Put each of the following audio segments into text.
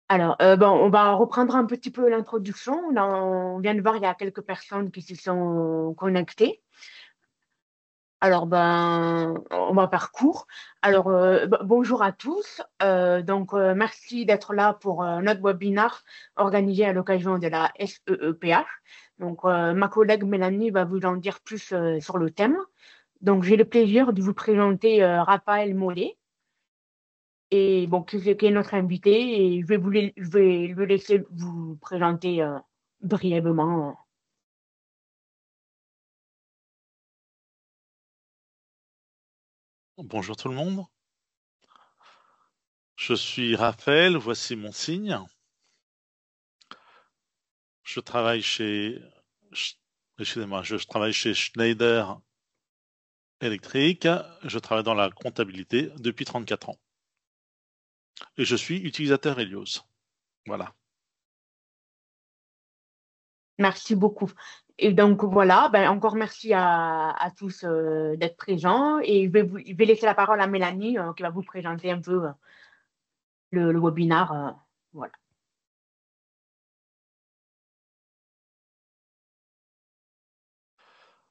Alors, bon, on va reprendre un petit peu l'introduction. Là, on vient de voir, il y a quelques personnes qui se sont connectées. Alors, ben, on va faire court. Alors, bonjour à tous. Merci d'être là pour notre webinaire organisé à l'occasion de la SEEPH. Ma collègue Mélanie va vous en dire plus sur le thème. Donc, j'ai le plaisir de vous présenter Raphaël Mollet, et bon, qui est notre invité, et je vais le laisser vous présenter brièvement. Bonjour tout le monde, je suis Raphaël, voici mon signe. Je travaille excusez-moi, je travaille chez Schneider Electric, je travaille dans la comptabilité depuis 34 ans et je suis utilisateur Helios. Voilà. Merci beaucoup. Et donc voilà, ben, encore merci à tous d'être présents, et je vais laisser la parole à Mélanie qui va vous présenter un peu le webinaire. Voilà.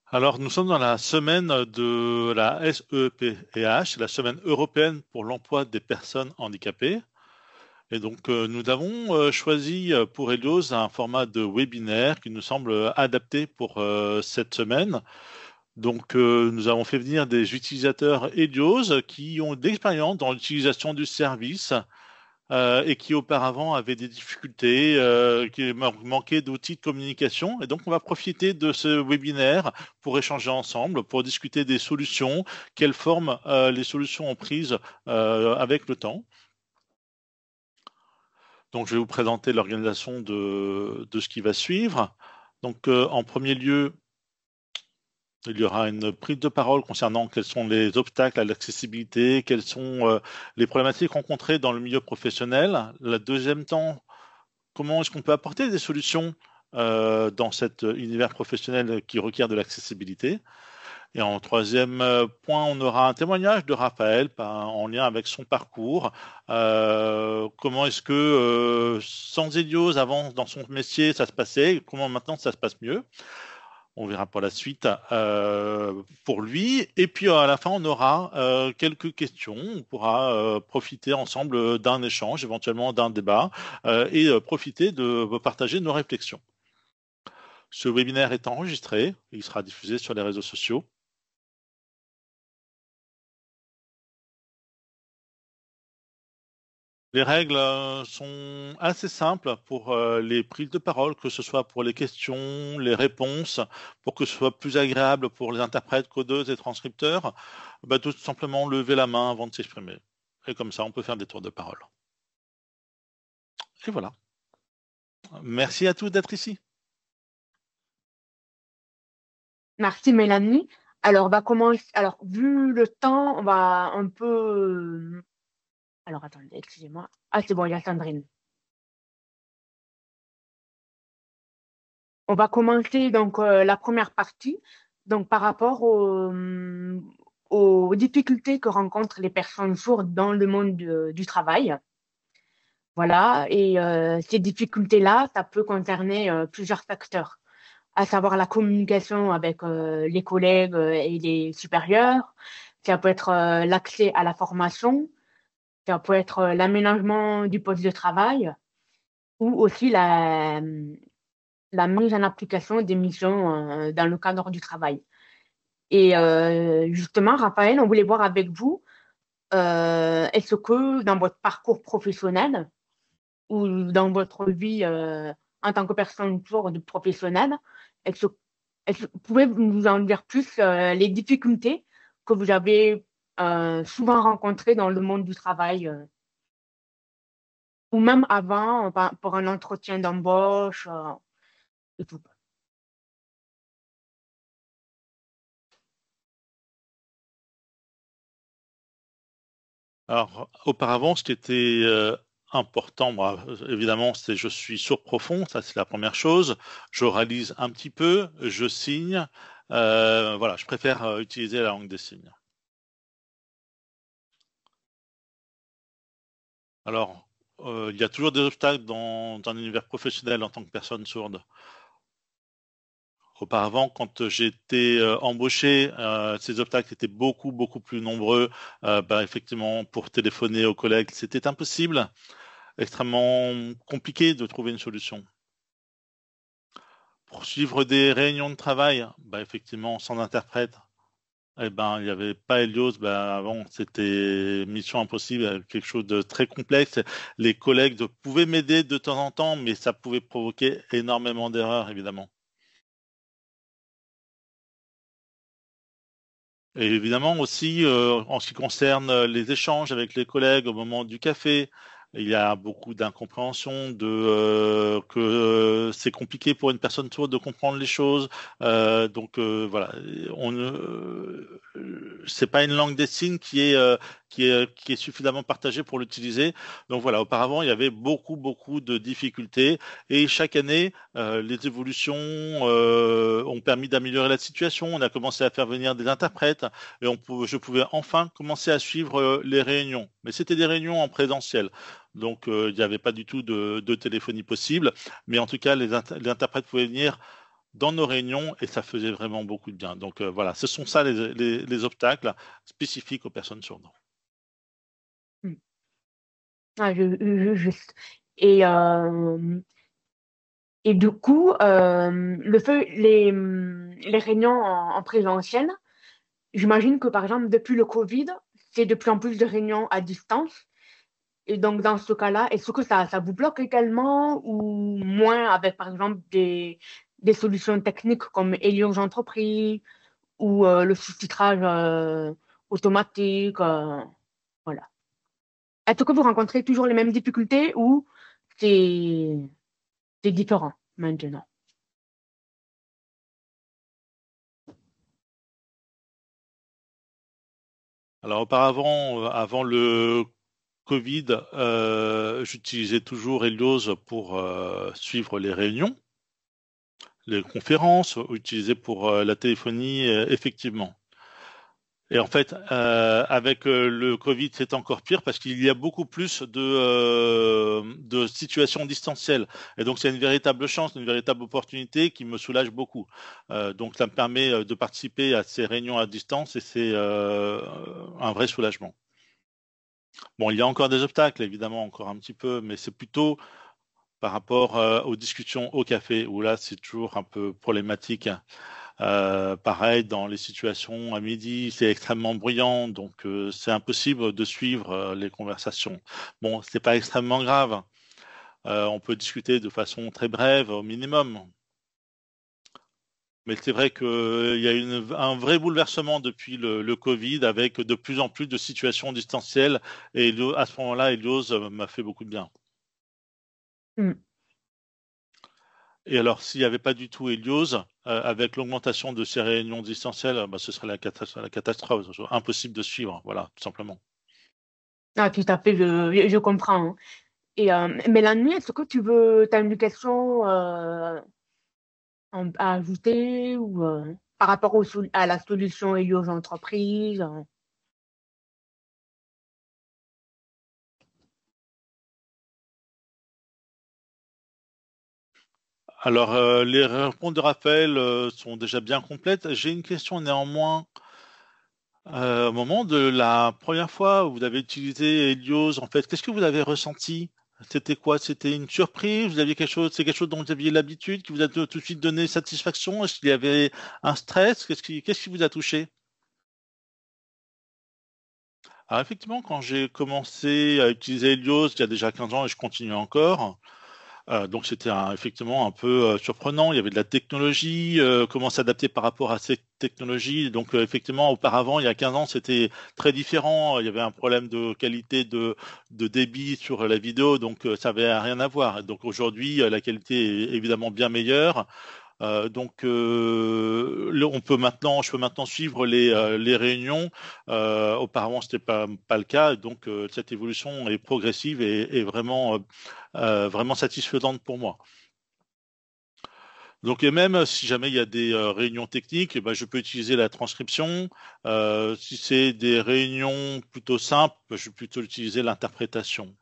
Alors nous sommes dans la semaine de la SEPH, la semaine européenne pour l'emploi des personnes handicapées. Et donc, nous avons choisi pour Helios un format de webinaire qui nous semble adapté pour cette semaine. Donc, nous avons fait venir des utilisateurs Helios qui ont de l'expérience dans l'utilisation du service et qui auparavant avaient des difficultés, qui manquaient d'outils de communication. Et donc, on va profiter de ce webinaire pour échanger ensemble, pour discuter des solutions, quelle forme les solutions ont prise avec le temps. Donc, je vais vous présenter l'organisation de ce qui va suivre. Donc, en premier lieu, il y aura une prise de parole concernant quels sont les obstacles à l'accessibilité, quelles sont les problématiques rencontrées dans le milieu professionnel. Le deuxième temps, comment est-ce qu'on peut apporter des solutions dans cet univers professionnel qui requiert de l'accessibilité. Et en troisième point, on aura un témoignage de Raphaël en lien avec son parcours. Comment est-ce que sans Helios, avant dans son métier, ça se passait, comment maintenant ça se passe mieux. On verra pour la suite pour lui. Et puis à la fin, on aura quelques questions. On pourra profiter ensemble d'un échange, éventuellement d'un débat, et profiter de partager nos réflexions. Ce webinaire est enregistré. Il sera diffusé sur les réseaux sociaux. Les règles sont assez simples pour les prises de parole, que ce soit pour les questions, les réponses, pour que ce soit plus agréable pour les interprètes, codeuses et transcripteurs, bah, tout simplement lever la main avant de s'exprimer. Et comme ça, on peut faire des tours de parole. Et voilà. Merci à tous d'être ici. Merci Mélanie. Alors, on va commencer. Alors, vu le temps, on va un peu. Alors, attendez, excusez-moi. Ah, c'est bon, il y a Sandrine. On va commencer donc la première partie, donc par rapport aux difficultés que rencontrent les personnes sourdes dans le monde du travail. Voilà, et ces difficultés-là, ça peut concerner plusieurs facteurs, à savoir la communication avec les collègues et les supérieurs. Ça peut être l'accès à la formation, ça peut être l'aménagement du poste de travail, ou aussi la mise en application des missions dans le cadre du travail. Et justement, Raphaël, on voulait voir avec vous, est-ce que dans votre parcours professionnel ou dans votre vie en tant que personne sourde professionnelle, est-ce, vous pouvez nous en dire plus les difficultés que vous avez souvent rencontrées dans le monde du travail, ou même avant, pour un entretien d'embauche et tout. Alors, auparavant, ce qui était important, moi, évidemment, c'est je suis sourd profond, ça c'est la première chose. Je réalise un petit peu, je signe. Voilà, je préfère utiliser la langue des signes. Alors, il y a toujours des obstacles dans un univers professionnel en tant que personne sourde. Auparavant, quand j'ai été embauché, ces obstacles étaient beaucoup, beaucoup plus nombreux. Effectivement, pour téléphoner aux collègues, c'était impossible, extrêmement compliqué de trouver une solution. Pour suivre des réunions de travail, effectivement, sans interprète, il n'y avait pas Helios. Avant, c'était mission impossible, quelque chose de très complexe. Les collègues pouvaient m'aider de temps en temps, mais ça pouvait provoquer énormément d'erreurs, évidemment. Et évidemment aussi, en ce qui concerne les échanges avec les collègues au moment du café, il y a beaucoup d'incompréhension, que c'est compliqué pour une personne sourde de comprendre les choses. Voilà, c'est pas une langue des signes qui est suffisamment partagée pour l'utiliser. Donc voilà, auparavant il y avait beaucoup beaucoup de difficultés et chaque année les évolutions ont permis d'améliorer la situation. On a commencé à faire venir des interprètes et je pouvais enfin commencer à suivre les réunions. Mais c'était des réunions en présentiel. Donc, il n'y avait pas du tout de téléphonie possible. Mais en tout cas, les interprètes pouvaient venir dans nos réunions et ça faisait vraiment beaucoup de bien. Donc, voilà, ce sont ça les obstacles spécifiques aux personnes sourdes. Ah, juste. Et, et du coup, les réunions en présentiel, j'imagine que par exemple, depuis le Covid, c'est de plus en plus de réunions à distance. Et donc, dans ce cas-là, est-ce que ça vous bloque également ou moins avec, par exemple, des solutions techniques comme Helios Entreprise ou le sous-titrage automatique voilà. Est-ce que vous rencontrez toujours les mêmes difficultés ou c'est c'est différent maintenant? Alors, auparavant, avant le Covid, j'utilisais toujours Helios pour suivre les réunions, les conférences, utilisées pour la téléphonie, effectivement. Et en fait, avec le Covid, c'est encore pire parce qu'il y a beaucoup plus de situations distancielles. Et donc, c'est une véritable chance, une véritable opportunité qui me soulage beaucoup. Donc, ça me permet de participer à ces réunions à distance et c'est un vrai soulagement. Bon, il y a encore des obstacles, évidemment, encore un petit peu, mais c'est plutôt par rapport aux discussions au café, où là, c'est toujours un peu problématique. Pareil, dans les situations à midi, c'est extrêmement bruyant, donc c'est impossible de suivre les conversations. Bon, c'est pas extrêmement grave. On peut discuter de façon très brève, au minimum. Mais c'est vrai qu'il y a un vrai bouleversement depuis le Covid, avec de plus en plus de situations distancielles. Et à ce moment-là, Helios m'a fait beaucoup de bien. Mm. Et alors, s'il n'y avait pas du tout Helios, avec l'augmentation de ces réunions distancielles, ce serait la catastrophe. Impossible de suivre, voilà, tout simplement. Ah, tout à fait, je comprends, hein. Et, Mélanie, est-ce que tu as une question à ajouter ou par rapport à la solution Helios Entreprise? Alors, les réponses de Raphaël sont déjà bien complètes. J'ai une question néanmoins. Au moment de la première fois où vous avez utilisé Helios, en fait, qu'est-ce que vous avez ressenti? C'était quoi? C'était une surprise? Vous aviez c'est quelque chose dont vous aviez l'habitude, qui vous a tout de suite donné satisfaction? Est-ce qu'il y avait un stress? Qu'est-ce qui vous a touché? Alors, effectivement, quand j'ai commencé à utiliser Helios il y a déjà 15 ans et je continue encore, donc c'était effectivement un peu surprenant. Il y avait de la technologie, comment s'adapter par rapport à cette technologie. Donc effectivement, auparavant, il y a 15 ans, c'était très différent. Il y avait un problème de qualité de débit sur la vidéo, donc ça avait rien à voir. Donc aujourd'hui, la qualité est évidemment bien meilleure. Je peux maintenant suivre les réunions. Auparavant, c'était pas le cas. Donc, cette évolution est progressive et vraiment, vraiment satisfaisante pour moi. Donc, et même si jamais il y a des réunions techniques, je peux utiliser la transcription. Si c'est des réunions plutôt simples, je peux plutôt utiliser l'interprétation.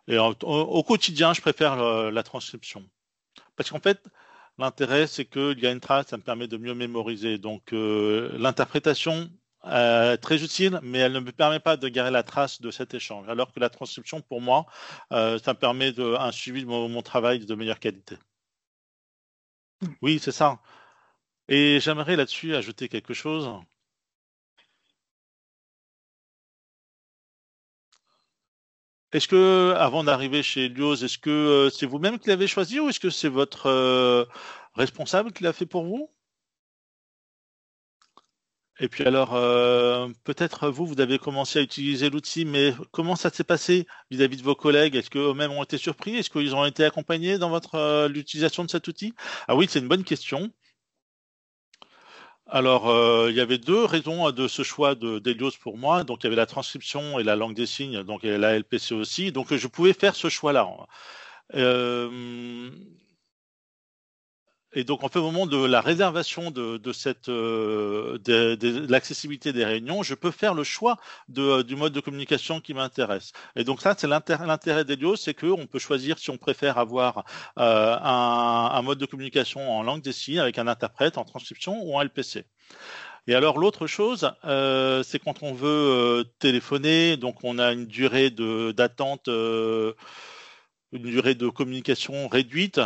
Et au quotidien, je préfère la transcription. Parce qu'en fait, l'intérêt, c'est qu'il y a une trace, ça me permet de mieux mémoriser. Donc, l'interprétation est très utile, mais elle ne me permet pas de garder la trace de cet échange. Alors que la transcription, pour moi, ça me permet un suivi de mon travail de meilleure qualité. Oui, c'est ça. Et j'aimerais là-dessus ajouter quelque chose. Est-ce que, avant d'arriver chez Elios, est-ce que c'est vous-même qui l'avez choisi ou est-ce que c'est votre responsable qui l'a fait pour vous? Et puis alors, peut-être vous avez commencé à utiliser l'outil, mais comment ça s'est passé vis-à-vis de vos collègues? Est-ce qu'eux-mêmes ont été surpris? Est-ce qu'ils ont été accompagnés dans votre l'utilisation de cet outil? Ah oui, c'est une bonne question. Alors, il y avait deux raisons de ce choix d'Helios pour moi. Donc, il y avait la transcription et la langue des signes, donc et la LPC aussi. Donc, je pouvais faire ce choix-là. Euh, Et donc, en fait, au moment de la réservation de cette de l'accessibilité des réunions, je peux faire le choix du mode de communication qui m'intéresse. Et donc ça, c'est l'intérêt d'Elios, c'est qu'on peut choisir si on préfère avoir un mode de communication en langue des signes avec un interprète en transcription ou en LPC. Et alors l'autre chose, c'est quand on veut téléphoner, donc on a une durée d'attente. Une durée de communication réduite.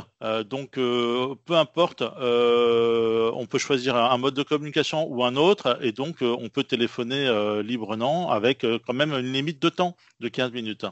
Donc, peu importe, on peut choisir un mode de communication ou un autre, et donc on peut téléphoner librement avec quand même une limite de temps de 15 minutes.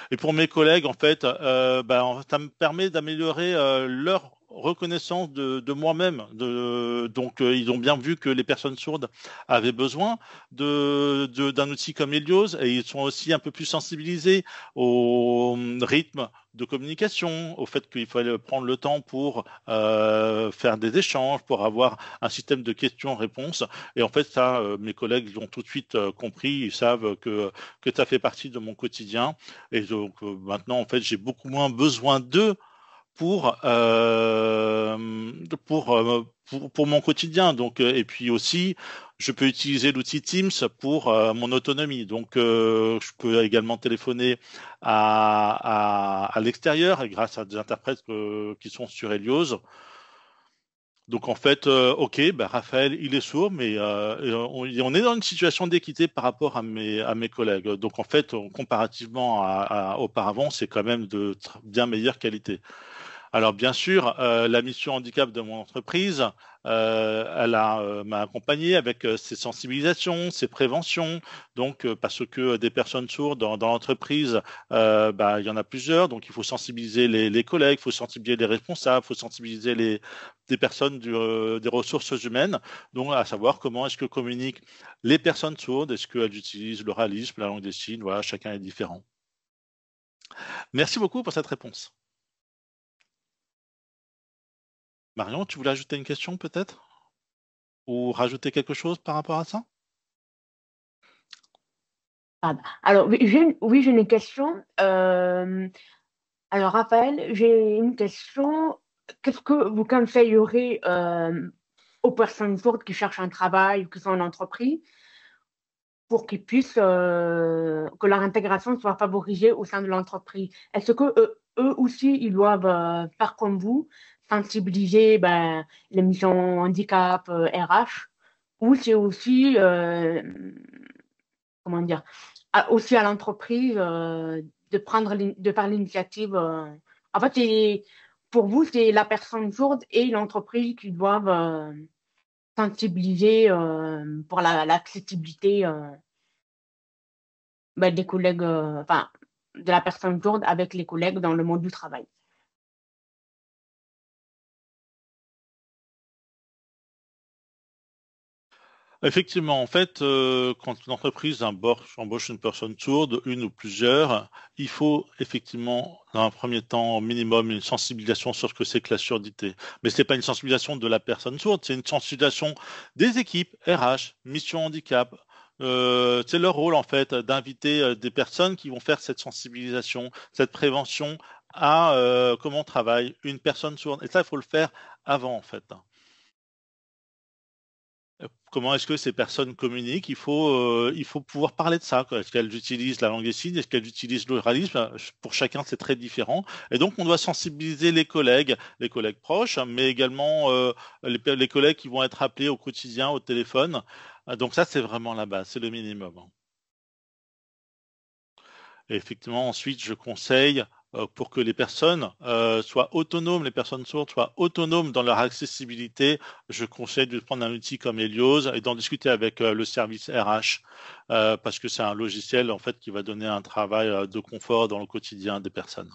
Et pour mes collègues, en fait, ça me permet d'améliorer leur reconnaissance de moi-même. Donc, ils ont bien vu que les personnes sourdes avaient besoin d'un outil comme Helios et ils sont aussi un peu plus sensibilisés au rythme de communication, au fait qu'il fallait prendre le temps pour faire des échanges, pour avoir un système de questions-réponses. Et en fait, ça, mes collègues l'ont tout de suite compris. Ils savent que ça fait partie de mon quotidien. Et donc maintenant, en fait, j'ai beaucoup moins besoin d'eux pour pour mon quotidien. Donc et puis aussi, je peux utiliser l'outil Teams pour mon autonomie. Donc je peux également téléphoner à l'extérieur et grâce à des interprètes qui sont sur Helios. Donc en fait, ok, bah, Raphaël, il est sourd, mais on est dans une situation d'équité par rapport à mes collègues. Donc en fait, comparativement auparavant, c'est quand même de bien meilleure qualité. Alors bien sûr, la mission handicap de mon entreprise, m'a accompagné avec ses sensibilisations, ses préventions. Donc parce que des personnes sourdes dans l'entreprise, il y en a plusieurs. Donc il faut sensibiliser les collègues, il faut sensibiliser les responsables, il faut sensibiliser des personnes des ressources humaines. Donc à savoir comment est-ce que communiquent les personnes sourdes, est-ce qu'elles utilisent l'oralisme, la langue des signes. Voilà, chacun est différent. Merci beaucoup pour cette réponse. Marion, tu voulais ajouter une question peut-être? Ou rajouter quelque chose par rapport à ça? Pardon. Alors, oui, j'ai une question. Alors, Raphaël, j'ai une question. Qu'est-ce que vous conseillerez aux personnes sourdes qui cherchent un travail ou qui sont en entreprise pour qu'ils puissent, que leur intégration soit favorisée au sein de l'entreprise? Est-ce que eux aussi, ils doivent faire comme vous, sensibiliser les missions handicap, RH, ou c'est aussi, comment dire, aussi à l'entreprise de faire l'initiative. En fait, pour vous, c'est la personne sourde et l'entreprise qui doivent sensibiliser pour l'accessibilité des collègues, enfin, de la personne sourde avec les collègues dans le monde du travail. Effectivement, en fait, quand une entreprise embauche une personne sourde, une ou plusieurs, il faut effectivement, dans un premier temps, au minimum, une sensibilisation sur ce que c'est que la surdité. Mais ce n'est pas une sensibilisation de la personne sourde, c'est une sensibilisation des équipes RH, mission handicap. C'est leur rôle, en fait, d'inviter des personnes qui vont faire cette sensibilisation, cette prévention à comment travaille une personne sourde. Et ça, il faut le faire avant, en fait. comment est-ce que ces personnes communiquent. Il faut pouvoir parler de ça, quoi. Est-ce qu'elles utilisent la langue des signes? Est-ce qu'elles utilisent l'oralisme? Pour chacun, c'est très différent. Et donc, on doit sensibiliser les collègues proches, hein, mais également les collègues qui vont être appelés au quotidien, au téléphone. Donc ça, c'est vraiment la base, c'est le minimum, hein. Et effectivement, ensuite, je conseille pour que les personnes soient autonomes, les personnes sourdes soient autonomes dans leur accessibilité, je conseille de prendre un outil comme Helios et d'en discuter avec le service RH parce que c'est un logiciel en fait qui va donner un travail de confort dans le quotidien des personnes.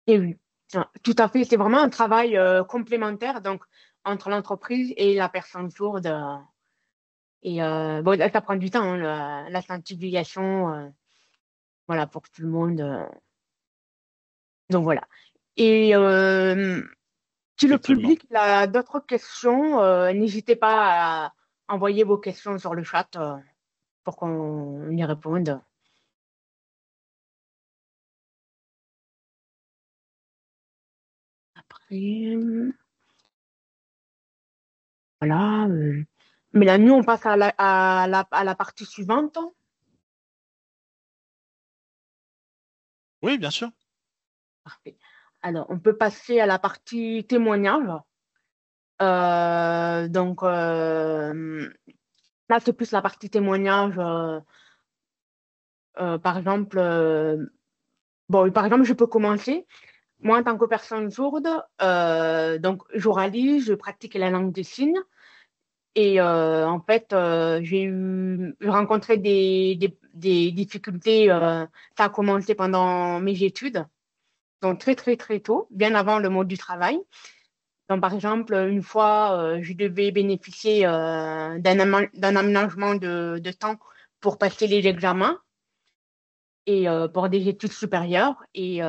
Et oui, tout à fait. C'est vraiment un travail complémentaire donc, entre l'entreprise et la personne sourde. Et bon, ça prend du temps, hein, la sensibilisation, voilà, pour tout le monde. Donc voilà. Et si le Effectivement. public a d'autres questions, n'hésitez pas à envoyer vos questions sur le chat pour qu'on y réponde. Après, voilà. Mélanie, on passe à la partie suivante. Oui, bien sûr. Parfait. Alors, on peut passer à la partie témoignage. Donc, là, c'est plus la partie témoignage. Par exemple, bon, par exemple, je peux commencer. Moi, en tant que personne sourde, donc, j'oralise, je pratique la langue des signes. Et en fait, j'ai rencontré des difficultés. Ça a commencé pendant mes études, donc très, très, très tôt, bien avant le monde du travail. Donc, par exemple, une fois, je devais bénéficier d'un aménagement de temps pour passer les examens et pour des études supérieures. Et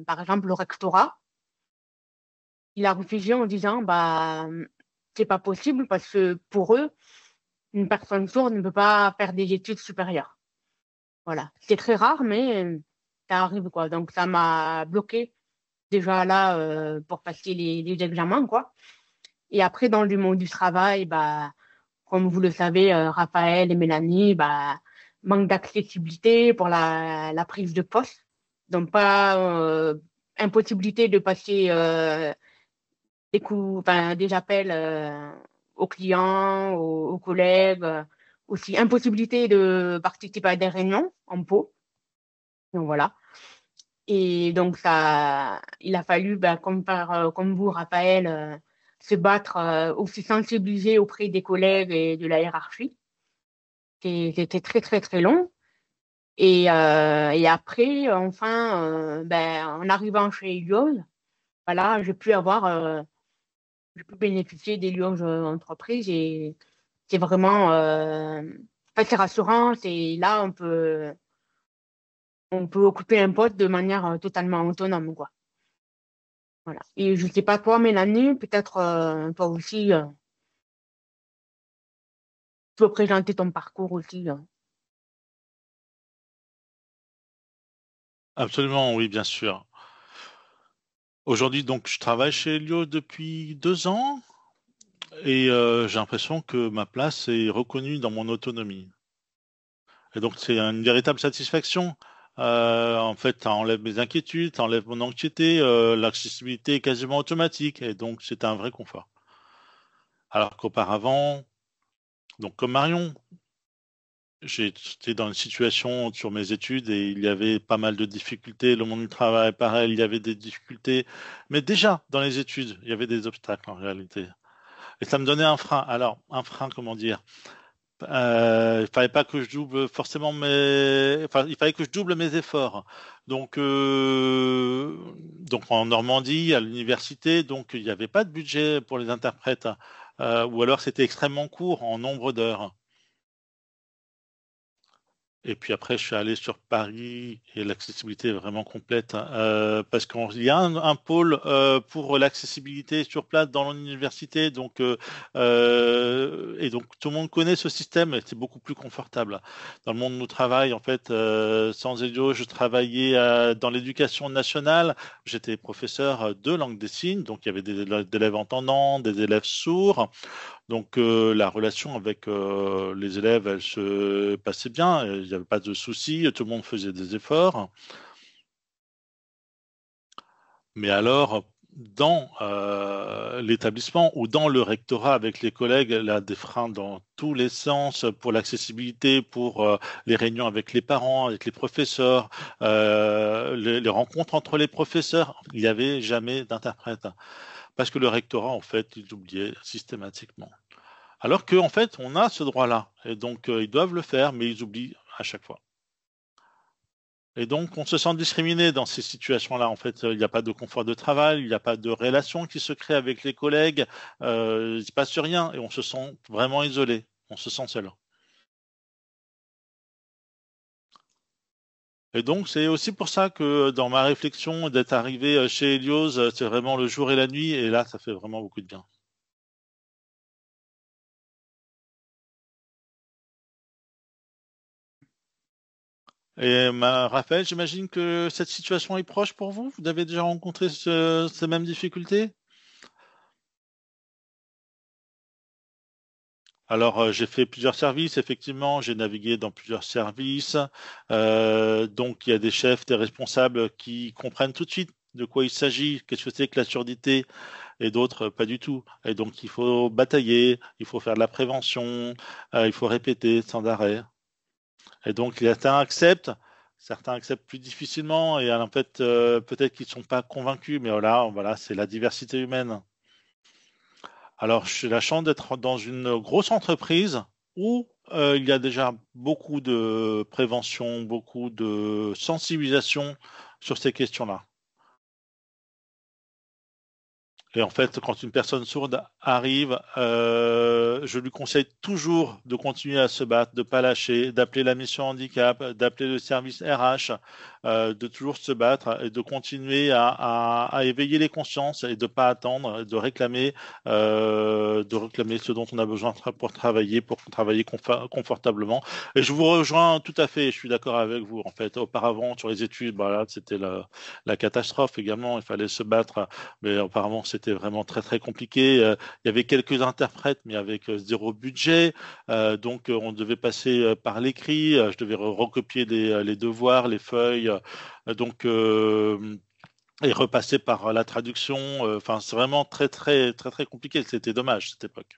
par exemple, le rectorat, il a refusé en disant, bah, c'est pas possible parce que pour eux, une personne sourde ne peut pas faire des études supérieures. Voilà. C'est très rare, mais ça arrive, quoi. Donc, ça m'a bloqué déjà là pour passer les examens, quoi. Et après, dans le monde du travail, bah, comme vous le savez, Raphaël et Mélanie, bah, manque d'accessibilité pour la prise de poste. Donc, pas impossibilité de passer enfin, des appels aux clients, aux collègues, aussi impossibilité de participer à des réunions en pot. Donc voilà. Et donc ça, il a fallu, ben, comme vous, Raphaël, se battre, aussi sensibiliser auprès des collègues et de la hiérarchie. C'était très très très long. Et après, enfin, ben, en arrivant chez Ilios, voilà, j'ai pu bénéficier des Lions entreprises et c'est vraiment, en fait, c'est rassurant. C'est là, on peut occuper un poste de manière totalement autonome, quoi. Voilà. Et je sais pas toi, Mélanie, peut-être toi aussi, tu peux présenter ton parcours aussi. Absolument, oui, bien sûr. Aujourd'hui, donc, je travaille chez Elio depuis 2 ans et j'ai l'impression que ma place est reconnue dans mon autonomie. Et donc, c'est une véritable satisfaction. En fait, ça enlève mes inquiétudes, ça enlève mon anxiété, l'accessibilité est quasiment automatique et donc c'est un vrai confort. Alors qu'auparavant, donc comme Marion, j'étais dans une situation sur mes études et il y avait pas mal de difficultés. Le monde du travail, pareil, il y avait des difficultés. Mais déjà, dans les études, il y avait des obstacles en réalité. Et ça me donnait un frein. Alors, un frein, comment dire? Il fallait pas que je double forcément enfin, il fallait que je double mes efforts. Donc en Normandie, à l'université, donc il n'y avait pas de budget pour les interprètes, ou alors c'était extrêmement court en nombre d'heures. Et puis après, je suis allé sur Paris et l'accessibilité est vraiment complète, hein, parce qu'il y a un pôle pour l'accessibilité sur place dans l'université, et donc tout le monde connaît ce système et c'est beaucoup plus confortable. Dans le monde du travail, en fait, sans Elio, je travaillais dans l'éducation nationale. J'étais professeur de langue des signes, donc il y avait des élèves entendants, des élèves sourds. Donc la relation avec les élèves, elle se passait bien, il n'y avait pas de soucis, tout le monde faisait des efforts. Mais alors, dans l'établissement ou dans le rectorat avec les collègues, là, des freins dans tous les sens pour l'accessibilité, pour les réunions avec les parents, avec les professeurs, les rencontres entre les professeurs, il n'y avait jamais d'interprète. Parce que le rectorat, en fait, ils oubliaient systématiquement. Alors qu'en fait, on a ce droit-là. Et donc, ils doivent le faire, mais ils oublient à chaque fois. Et donc, on se sent discriminé dans ces situations-là. En fait, il n'y a pas de confort de travail, il n'y a pas de relation qui se crée avec les collègues, il ne se passe rien et on se sent vraiment isolé, on se sent seul. Et donc, c'est aussi pour ça que dans ma réflexion d'être arrivé chez Helios, c'est vraiment le jour et la nuit, et là, ça fait vraiment beaucoup de bien. Et Raphaël, j'imagine que cette situation est proche pour vous. Vous avez déjà rencontré ces mêmes difficultés? Alors, j'ai fait plusieurs services, effectivement, j'ai navigué dans plusieurs services. Donc, il y a des chefs, des responsables qui comprennent tout de suite de quoi il s'agit, qu'est-ce que c'est que la surdité, et d'autres, pas du tout. Et donc, il faut batailler, il faut faire de la prévention, il faut répéter sans arrêt. Et donc, certains acceptent plus difficilement, et en fait, peut-être qu'ils ne sont pas convaincus, mais voilà, c'est la diversité humaine. Alors, j'ai la chance d'être dans une grosse entreprise où il y a déjà beaucoup de prévention, beaucoup de sensibilisation sur ces questions-là. Et en fait, quand une personne sourde arrive, je lui conseille toujours de continuer à se battre, de pas lâcher, d'appeler la mission handicap, d'appeler le service RH, de toujours se battre et de continuer à éveiller les consciences et de pas attendre, de réclamer ce dont on a besoin pour travailler confortablement. Et je vous rejoins tout à fait. Je suis d'accord avec vous. En fait, auparavant sur les études, voilà, c'était la catastrophe également. Il fallait se battre, mais apparemment c'était vraiment très très compliqué. Il y avait quelques interprètes, mais avec zéro budget. Donc on devait passer par l'écrit. Je devais recopier les devoirs, les feuilles. Donc et repasser par la traduction. Enfin, c'est vraiment très très très très compliqué. C'était dommage cette époque.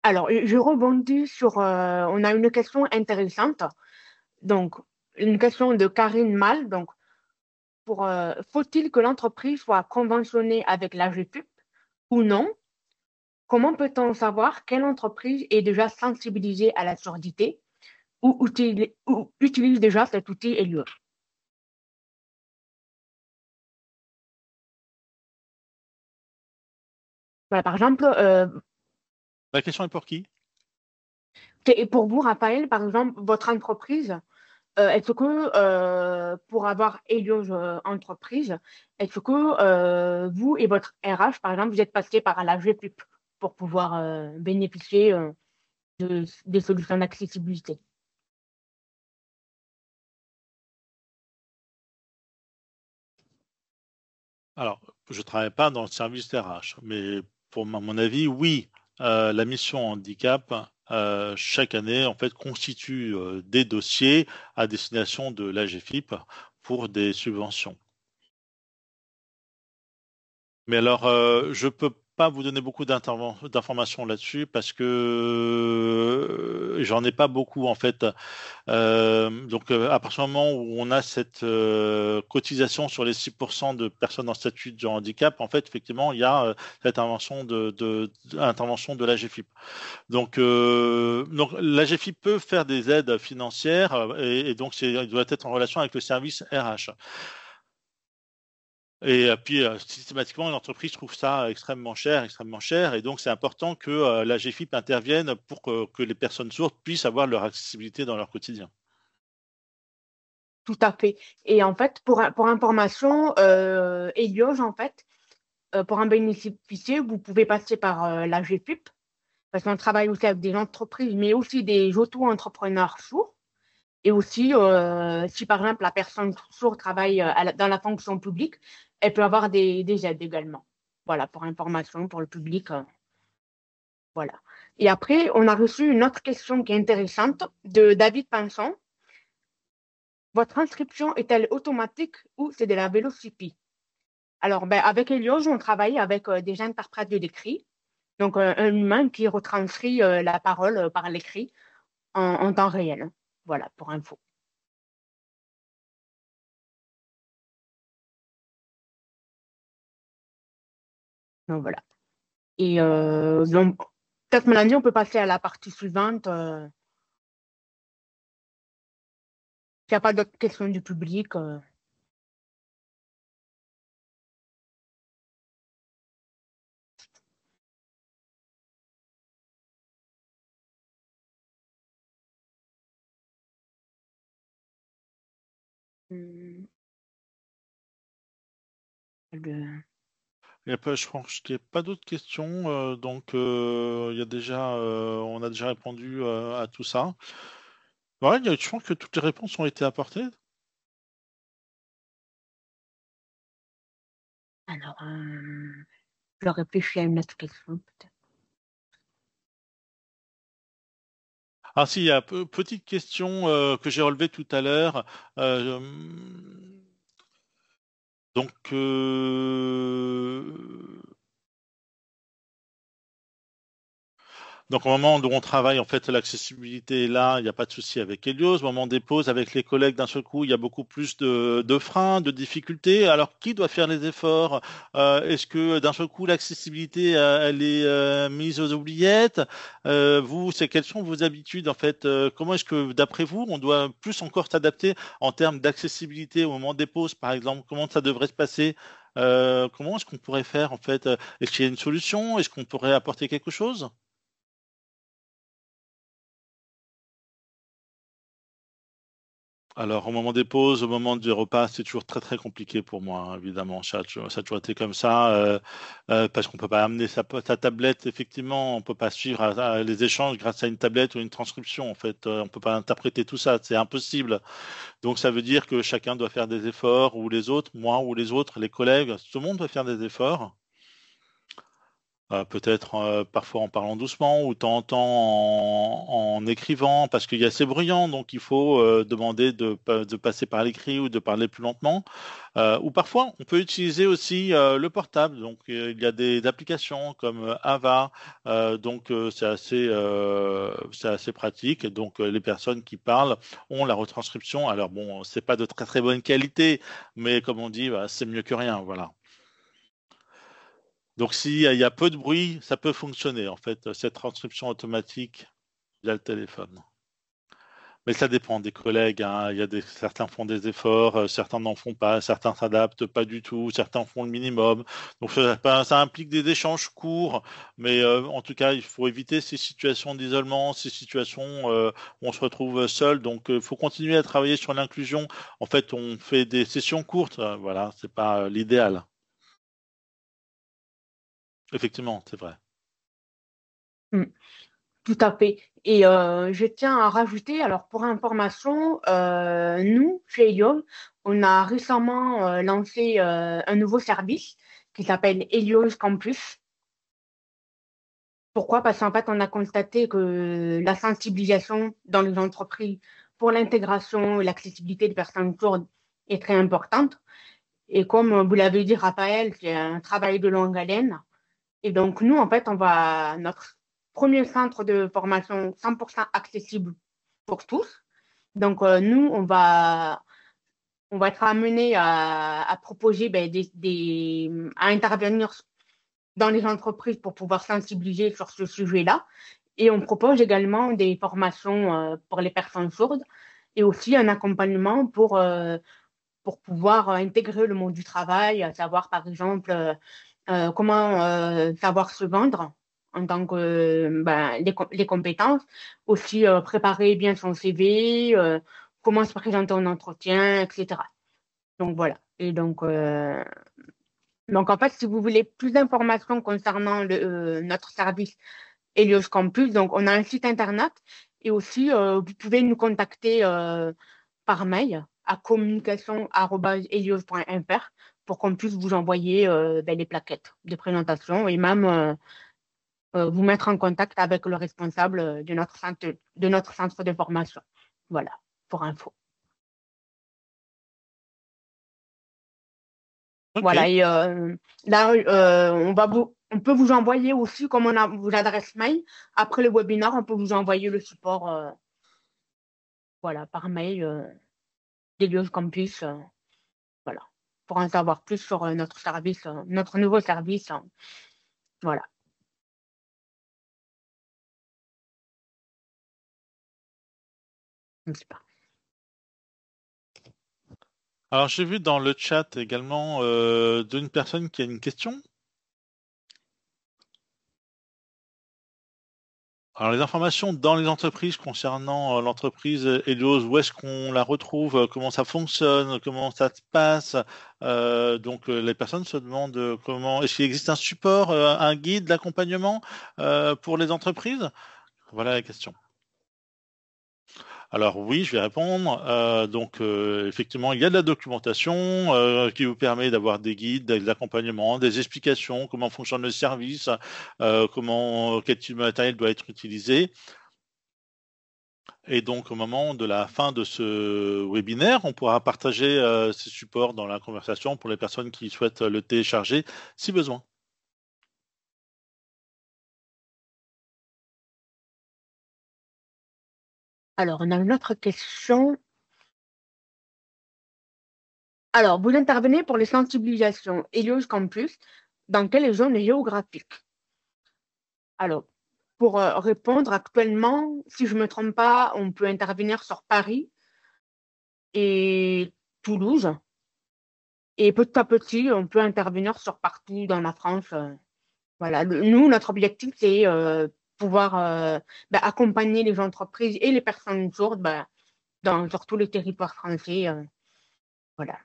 Alors, je rebondis sur, on a une question intéressante. Donc, une question de Karine Mal. Donc, faut-il que l'entreprise soit conventionnée avec la GPUP ou non? Comment peut-on savoir quelle entreprise est déjà sensibilisée à la surdité ou utilise déjà cet outil Elliot? Voilà, par exemple, La question est pour qui? pour vous, Raphaël, par exemple, votre entreprise, est-ce que pour avoir Helios entreprise, est-ce que vous et votre RH, par exemple, vous êtes passé par la GPUP pour pouvoir bénéficier des solutions d'accessibilité? Alors, je travaille pas dans le service RH, mais pour mon avis, oui, la mission handicap chaque année en fait constitue des dossiers à destination de l'AGFIP pour des subventions. Mais alors, je peux pas vous donner beaucoup d'informations là-dessus parce que j'en ai pas beaucoup en fait. À partir du moment où on a cette cotisation sur les 6% de personnes en statut de handicap, en fait, effectivement, il y a cette intervention de l'AGFIP. Donc l'AGFIP peut faire des aides financières et donc il doit être en relation avec le service RH. Et puis, systématiquement, l'entreprise trouve ça extrêmement cher. Et donc, c'est important que la GFIP intervienne pour que les personnes sourdes puissent avoir leur accessibilité dans leur quotidien. Tout à fait. Et en fait, pour information, Elios, en fait, pour en bénéficier, vous pouvez passer par la GFIP, parce qu'on travaille aussi avec des entreprises, mais aussi des auto-entrepreneurs sourds. Et aussi, si par exemple la personne sourde travaille dans la fonction publique, elle peut avoir des aides également. Voilà, pour information, pour le public. Voilà. Et après, on a reçu une autre question qui est intéressante de David Pinson. Votre inscription est-elle automatique ou c'est de la vélocipie? Alors, ben, avec Elios, on travaille avec des interprètes de l'écrit, donc un humain qui retranscrit la parole par l'écrit en temps réel. Voilà, pour info. Donc, voilà. Et donc, peut-être, Mélanie, on peut passer à la partie suivante. S'il n'y a pas d'autres questions du public. Hmm, le- Il y a pas, je pense qu'il n'y a pas d'autres questions. Donc, il y a déjà, on a déjà répondu à tout ça. Ouais, je pense que toutes les réponses ont été apportées. Alors, je réfléchis à une autre question, peut-être. Ah si, il y a petite question que j'ai relevée tout à l'heure. Euh, donc, Donc, au moment où on travaille, en fait, l'accessibilité est là, il n'y a pas de souci avec Helios. Au moment des pauses, avec les collègues, d'un seul coup, il y a beaucoup plus de freins, de difficultés. Alors, qui doit faire les efforts? Est-ce que, d'un seul coup, l'accessibilité, elle est mise aux oubliettes? Vous, quelles sont vos habitudes, en fait? Comment est-ce que, d'après vous, on doit plus encore s'adapter en termes d'accessibilité au moment des pauses, par exemple? Comment ça devrait se passer? Comment est-ce qu'on pourrait faire, en fait? Est-ce qu'il y a une solution? Est-ce qu'on pourrait apporter quelque chose? Alors, au moment des pauses, au moment du repas, c'est toujours très très compliqué pour moi, hein, évidemment. Ça a toujours été comme ça, parce qu'on peut pas amener sa tablette. Effectivement, on peut pas suivre les échanges grâce à une tablette ou une transcription. En fait, on peut pas interpréter tout ça, c'est impossible. Donc, ça veut dire que chacun doit faire des efforts, ou les autres, moi ou les autres, les collègues, tout le monde doit faire des efforts. Peut-être parfois en parlant doucement ou de temps en temps en écrivant parce qu'il y a assez bruyant, donc il faut demander de passer par l'écrit ou de parler plus lentement. Ou parfois, on peut utiliser aussi le portable. Donc il y a des applications comme Ava, donc c'est assez pratique. Donc les personnes qui parlent ont la retranscription. Alors bon, c'est pas de très très bonne qualité, mais comme on dit, bah, c'est mieux que rien. Voilà. Donc, s'il y a peu de bruit, ça peut fonctionner, en fait, cette transcription automatique via le téléphone. Mais ça dépend des collègues, hein. Certains font des efforts, certains n'en font pas, certains s'adaptent pas du tout, certains font le minimum. Donc, ça implique des échanges courts, mais en tout cas, il faut éviter ces situations d'isolement, ces situations où on se retrouve seul. Donc, il faut continuer à travailler sur l'inclusion. En fait, on fait des sessions courtes, voilà, c'est pas l'idéal. Effectivement, c'est vrai. Hmm, tout à fait. Et je tiens à rajouter, alors pour information, nous, chez Elios, on a récemment lancé un nouveau service qui s'appelle Elios Campus. Pourquoi? Parce qu'en fait, on a constaté que la sensibilisation dans les entreprises pour l'intégration et l'accessibilité des personnes sourdes est très importante. Et comme vous l'avez dit, Raphaël, c'est un travail de longue haleine. Et donc, nous, en fait, notre premier centre de formation 100% accessible pour tous. Donc, nous, on va être amené à proposer ben, à intervenir dans les entreprises pour pouvoir sensibiliser sur ce sujet-là. Et on propose également des formations pour les personnes sourdes et aussi un accompagnement pour pouvoir intégrer le monde du travail, à savoir par exemple comment savoir se vendre en tant que les compétences, aussi préparer bien son CV, comment se présenter en entretien, etc. Donc voilà. Et donc en fait, si vous voulez plus d'informations concernant notre service Helios Campus, donc on a un site internet et aussi vous pouvez nous contacter par mail à communication@helios.fr pour qu'on puisse vous envoyer les plaquettes de présentation et même vous mettre en contact avec le responsable de notre centre de formation. Voilà, pour info. Voilà, Ok. et là, on peut vous envoyer aussi, comme on a vos adresses mail, après le webinaire, on peut vous envoyer le support voilà, par mail d'Helios Campus, voilà, pour en savoir plus sur notre service, notre nouveau service. Voilà. Je sais pas. Alors, j'ai vu dans le chat également d'une personne qui a une question. Alors, les informations dans les entreprises concernant l'entreprise Helios, où est-ce qu'on la retrouve, comment ça fonctionne, comment ça se passe. Donc, les personnes se demandent comment, est-ce qu'il existe un support, un guide d'accompagnement pour les entreprises? Voilà la question. Alors oui, je vais répondre. Donc effectivement, il y a de la documentation qui vous permet d'avoir des guides, des accompagnements, des explications, comment fonctionne le service, quel type de matériel doit être utilisé. Et donc au moment de la fin de ce webinaire, on pourra partager ces supports dans la conversation pour les personnes qui souhaitent le télécharger si besoin. Alors, on a une autre question. Alors, vous intervenez pour les sensibilisations Helios Campus dans quelle zone géographique? Alors, pour répondre actuellement, si je ne me trompe pas, on peut intervenir sur Paris et Toulouse. Et petit à petit, on peut intervenir sur partout dans la France. Voilà. Nous, notre objectif, c'est pouvoir accompagner les entreprises et les personnes sourdes sur tous les territoires français. Voilà.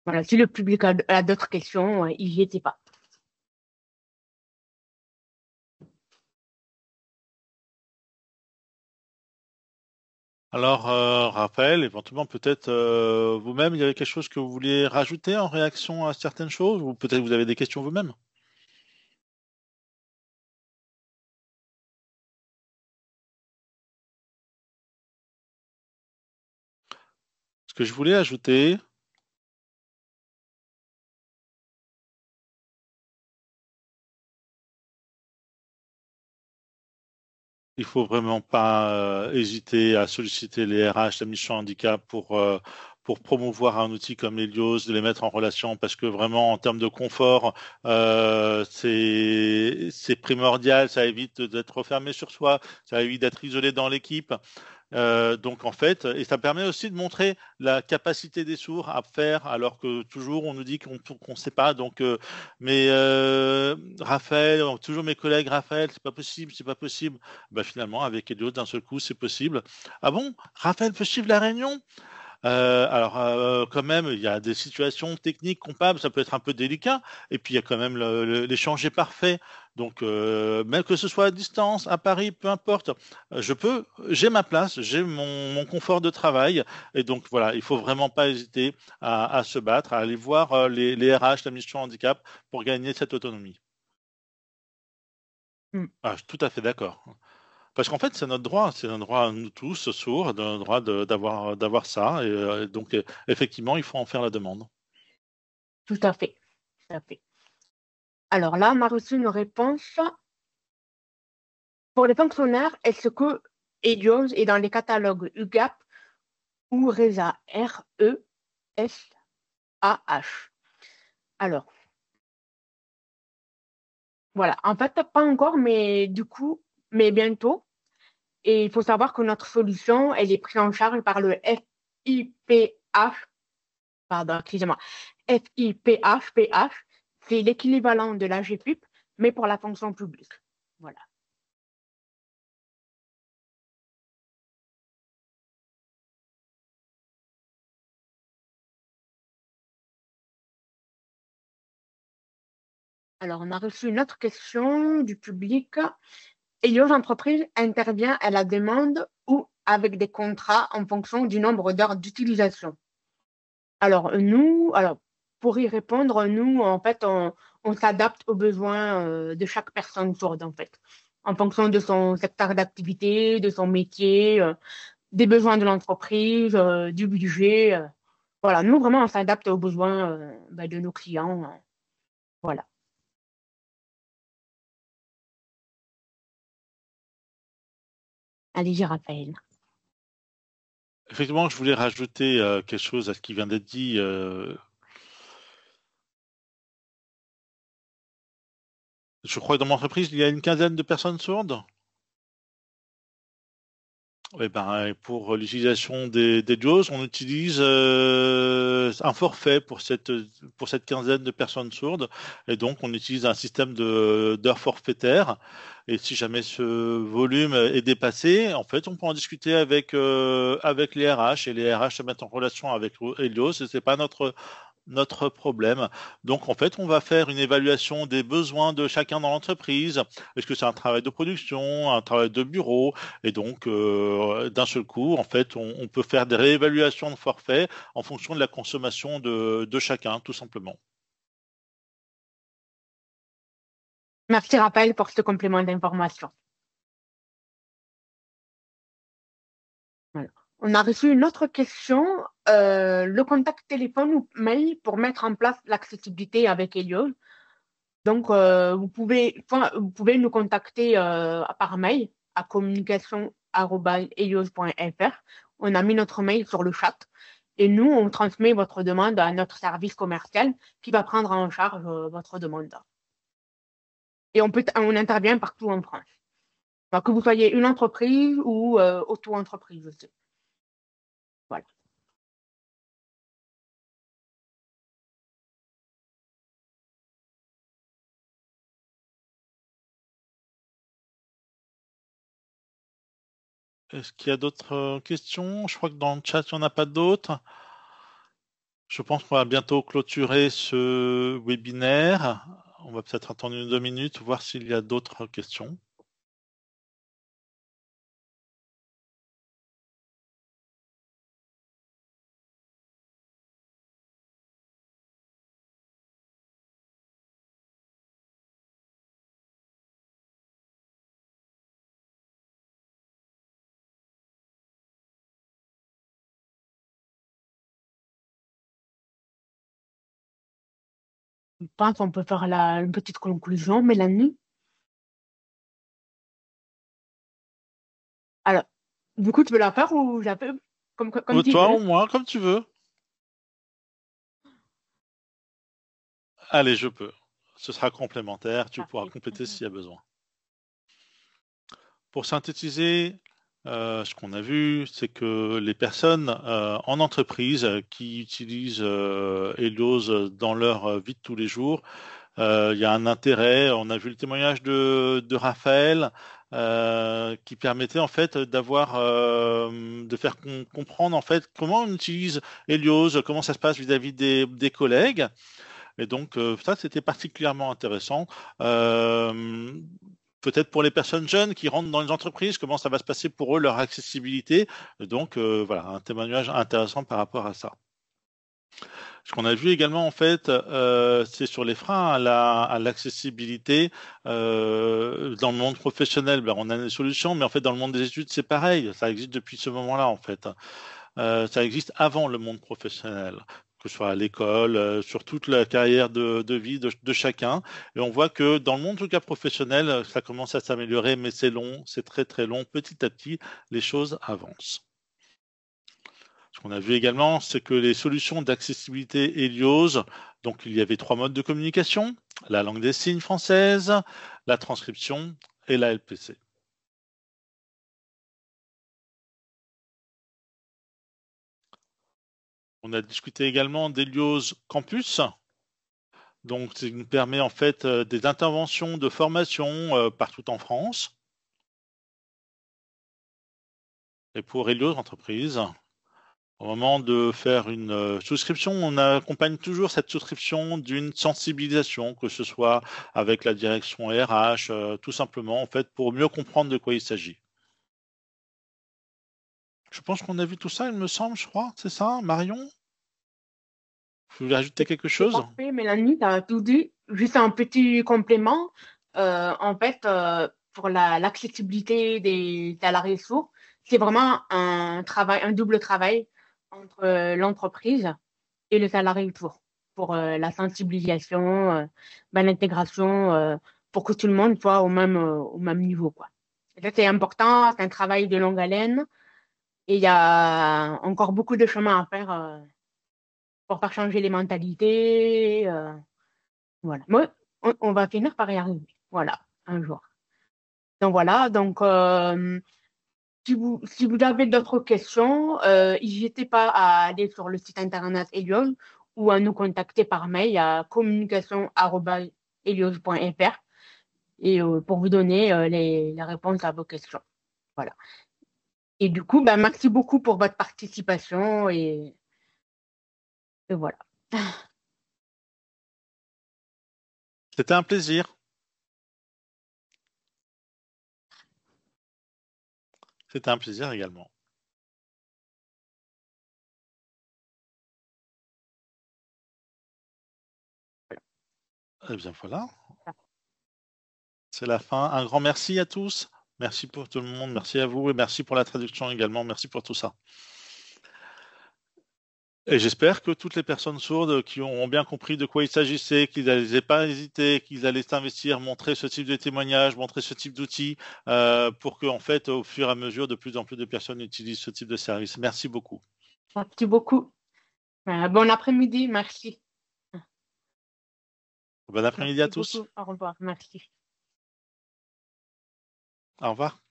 Voilà. Si le public a d'autres questions, n'y était pas. Alors, Raphaël, éventuellement, peut-être vous-même, il y avait quelque chose que vous vouliez rajouter en réaction à certaines choses, ou peut-être vous avez des questions vous-même. Ce que je voulais ajouter, il faut vraiment pas hésiter à solliciter les RH, la mission handicap pour promouvoir un outil comme Helios, de les mettre en relation, parce que vraiment, en termes de confort, c'est primordial. Ça évite d'être refermé sur soi, ça évite d'être isolé dans l'équipe. Donc en fait, et ça permet aussi de montrer la capacité des sourds à faire, alors que toujours on nous dit qu'on ne sait pas. Donc, mais Raphaël, toujours mes collègues, Raphaël, c'est pas possible, c'est pas possible. Bah, finalement, avec Elliot, d'un seul coup, c'est possible. Ah bon, Raphaël peut suivre la réunion? Alors, quand même, il y a des situations techniques, comptables, ça peut être un peu délicat. Et puis, il y a quand même l'échange est parfait. Donc, même que ce soit à distance, à Paris, peu importe, j'ai ma place, j'ai mon confort de travail. Et donc, voilà, il faut vraiment pas hésiter à se battre, à aller voir les RH, la mission handicap, pour gagner cette autonomie. Mm. Ah, je suis tout à fait d'accord. Parce qu'en fait, c'est notre droit à nous tous, sourds, notre droit d'avoir ça. Et donc, effectivement, il faut en faire la demande. Tout à fait. Tout à fait. Alors là, on a reçu une réponse. Pour les fonctionnaires, est-ce que Helios est dans les catalogues UGAP ou RESA? RESAH. Alors, Voilà. En fait, pas encore, mais du coup, mais bientôt. Et il faut savoir que notre solution, elle est prise en charge par le FIPH, pardon, excusez-moi, FIPH, c'est l'équivalent de la GPIP, mais pour la fonction publique. Voilà. Alors, on a reçu une autre question du public. Elios Entreprise intervient à la demande ou avec des contrats en fonction du nombre d'heures d'utilisation. Alors, pour y répondre, nous, en fait, on s'adapte aux besoins de chaque personne sourde, en fait, en fonction de son secteur d'activité, de son métier, des besoins de l'entreprise, du budget. Voilà, nous, vraiment, on s'adapte aux besoins de nos clients. Voilà. Allez-y, Raphaël. Effectivement, je voulais rajouter quelque chose à ce qui vient d'être dit. Je crois que dans mon entreprise, il y a une quinzaine de personnes sourdes. Eh ben, pour l'utilisation des JAWS, on utilise un forfait pour cette quinzaine de personnes sourdes. Et donc, on utilise un système d'heures forfaitaires. Et si jamais ce volume est dépassé, en fait, on peut en discuter avec les RH. Et les RH se mettent en relation avec Helios. Et c'est pas notre problème. Donc, en fait, on va faire une évaluation des besoins de chacun dans l'entreprise. Est-ce que c'est un travail de production, un travail de bureau? Et donc, d'un seul coup, en fait, on peut faire des réévaluations de forfait en fonction de la consommation de chacun, tout simplement. Merci, Raphaël, pour ce complément d'information. Voilà. On a reçu une autre question. Le contact téléphone ou mail pour mettre en place l'accessibilité avec Helios. Donc, vous pouvez nous contacter par mail à communication@helios.fr. On a mis notre mail sur le chat et nous, on transmet votre demande à notre service commercial qui va prendre en charge votre demande. Et on intervient partout en France. Donc, que vous soyez une entreprise ou auto-entreprise aussi. Voilà. Est-ce qu'il y a d'autres questions? Je crois que dans le chat, il n'y en a pas d'autres. Je pense qu'on va bientôt clôturer ce webinaire. On va peut-être attendre une ou deux minutes, voir s'il y a d'autres questions. Je pense qu'on peut faire une petite conclusion, Mélanie. Alors, du coup, tu veux la faire ou je la fais comme tu Toi veux? ou moi, comme tu veux. Allez, je peux. Ce sera complémentaire. Tu pourras Parfait. compléter s'il y a besoin. Pour synthétiser, ce qu'on a vu, c'est que les personnes en entreprise qui utilisent Helios dans leur vie de tous les jours, il y a un intérêt. On a vu le témoignage de Raphaël qui permettait en fait de faire comprendre en fait comment on utilise Helios, comment ça se passe vis-à-vis des collègues. Et donc, ça, c'était particulièrement intéressant. Euh, Peut-être pour les personnes jeunes qui rentrent dans les entreprises, comment ça va se passer pour eux, leur accessibilité. Donc, voilà, un témoignage intéressant par rapport à ça. Ce qu'on a vu également, en fait, c'est sur les freins à l'accessibilité. Dans le monde professionnel, ben, on a des solutions, mais en fait, dans le monde des études, c'est pareil. Ça existe depuis ce moment-là, en fait. Ça existe avant le monde professionnel, que ce soit à l'école, sur toute la carrière de vie de chacun. Et on voit que dans le monde, en tout cas professionnel, ça commence à s'améliorer, mais c'est long, c'est très très long. Petit à petit, les choses avancent. Ce qu'on a vu également, c'est que les solutions d'accessibilité Helios, donc il y avait 3 modes de communication, la langue des signes française, la transcription et la LPC. On a discuté également d'Helios Campus. Donc, ça nous permet en fait des interventions de formation partout en France. Et pour Helios Entreprise, au moment de faire une souscription, on accompagne toujours cette souscription d'une sensibilisation, que ce soit avec la direction RH, tout simplement en fait pour mieux comprendre de quoi il s'agit. Je pense qu'on a vu tout ça, il me semble, je crois, c'est ça, Marion? Vous voulez ajouter quelque C'est chose? parfait, Mélanie, tu as tout dit. Juste un petit complément. En fait, pour l'accessibilité des salariés sourds, c'est vraiment un travail, un double travail entre l'entreprise et le salarié sourd pour la sensibilisation, l'intégration, pour que tout le monde soit au même niveau, quoi. Et ça, c'est important, c'est un travail de longue haleine et il y a encore beaucoup de chemin à faire pour faire changer les mentalités. Voilà. Moi, on va finir par y arriver. Voilà, un jour. Donc voilà, donc si vous avez d'autres questions, n'hésitez pas à aller sur le site internet Helios ou à nous contacter par mail à communication@helios.fr et pour vous donner les réponses à vos questions. Voilà. Et du coup, ben, merci beaucoup pour votre participation et voilà. C'était un plaisir. C'était un plaisir également. Eh bien voilà, c'est la fin. Un grand merci à tous. Merci pour tout le monde, merci à vous et merci pour la traduction également. Merci pour tout ça. Et j'espère que toutes les personnes sourdes qui ont bien compris de quoi il s'agissait, qu'ils n'allaient pas hésiter, qu'ils allaient s'investir, montrer ce type de témoignage, montrer ce type d'outils, pour que, en fait, au fur et à mesure, de plus en plus de personnes utilisent ce type de service. Merci beaucoup. Merci beaucoup. Bon après-midi, merci. Bon après-midi à Merci tous. beaucoup. Au revoir. Merci. Au revoir.